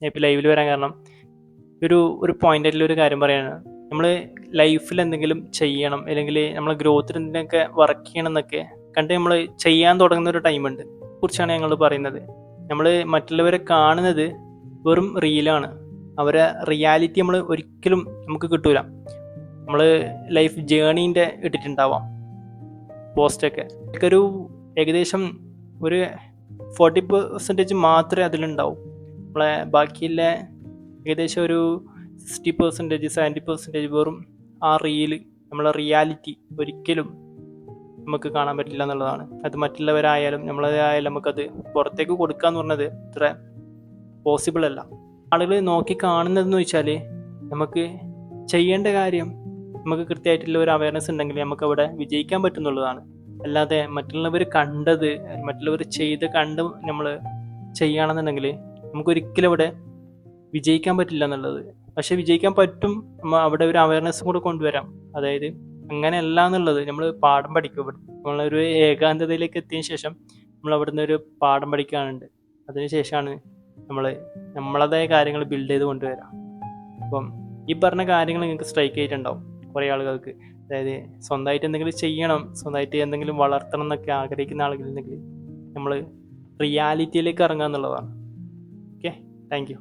ഇപ്പോൾ ലൈവിൽ വരാൻ കാരണം ഒരു പോയിന്റിൽ ഒരു കാര്യം പറയാണ്. നമ്മൾ ലൈഫിൽ എന്തെങ്കിലും ചെയ്യണം, അല്ലെങ്കിൽ നമ്മൾ ഗ്രോത്തിൽ എന്തെങ്കിലുമൊക്കെ വർക്ക് ചെയ്യണം എന്നൊക്കെ കണ്ട് നമ്മൾ ചെയ്യാൻ തുടങ്ങുന്ന ഒരു ടൈമുണ്ട്. കുറിച്ചാണ് ഞങ്ങൾ പറയുന്നത്. നമ്മൾ മറ്റുള്ളവരെ കാണുന്നത് വെറും റീലാണ്. അവരെ റിയാലിറ്റി നമ്മൾ ഒരിക്കലും നമുക്ക് കിട്ടൂല. നമ്മൾ ലൈഫ് ജേണീൻ്റെ ഇട്ടിട്ടുണ്ടാവാം പോസ്റ്റൊക്കെ. ഒരു ഏകദേശം ഒരു 40% മാത്രമേ അതിലുണ്ടാവും. നമ്മളെ ബാക്കിയുള്ള ഏകദേശം ഒരു 60%, 70% വെറും ആ റീല്, നമ്മളെ റിയാലിറ്റി ഒരിക്കലും നമുക്ക് കാണാൻ പറ്റില്ല എന്നുള്ളതാണ്. അത് മറ്റുള്ളവരായാലും നമ്മളായാലും നമുക്കത് പുറത്തേക്ക് കൊടുക്കുക എന്ന് പറഞ്ഞത് ഇത്ര പോസിബിൾ അല്ല. ആളുകൾ നോക്കി കാണുന്നതെന്ന് വെച്ചാൽ നമുക്ക് ചെയ്യേണ്ട കാര്യം നമുക്ക് കൃത്യമായിട്ടുള്ള ഒരു അവയർനെസ് ഉണ്ടെങ്കിൽ നമുക്ക് അവിടെ വിജയിക്കാൻ പറ്റുന്നുള്ളതാണ്. അല്ലാതെ മറ്റുള്ളവർ കണ്ടത്, മറ്റുള്ളവർ ചെയ്ത് കണ്ട് നമ്മൾ ചെയ്യുകയാണെന്നുണ്ടെങ്കിൽ നമുക്കൊരിക്കലും അവിടെ വിജയിക്കാൻ പറ്റില്ല എന്നുള്ളത്. പക്ഷെ വിജയിക്കാൻ പറ്റും, അവിടെ ഒരു അവയർനെസ്സും കൂടെ കൊണ്ടുവരാം. അതായത് അങ്ങനെയല്ല എന്നുള്ളത് നമ്മൾ പാഠം പഠിക്കും. ഇവിടെ നമ്മളൊരു ഏകാന്തതയിലേക്ക് എത്തിയതിന് ശേഷം നമ്മൾ അവിടുന്ന് ഒരു പാഠം പഠിക്കാനുണ്ട്. അതിനുശേഷമാണ് നമ്മളതായ കാര്യങ്ങൾ ബിൽഡ് ചെയ്ത് കൊണ്ടുവരാം. അപ്പം ഈ പറഞ്ഞ കാര്യങ്ങൾ നിങ്ങൾക്ക് സ്ട്രൈക്ക് ആയിട്ടുണ്ടാവും കുറേ ആളുകൾക്ക്. അതായത് സ്വന്തമായിട്ട് എന്തെങ്കിലും ചെയ്യണം, സ്വന്തമായിട്ട് എന്തെങ്കിലും വളർത്തണം എന്നൊക്കെ ആഗ്രഹിക്കുന്ന ആളുകളുണ്ടെങ്കിൽ നമ്മൾ റിയാലിറ്റിയിലേക്ക് ഇറങ്ങുക എന്നുള്ളതാണ്. Okay, thank you.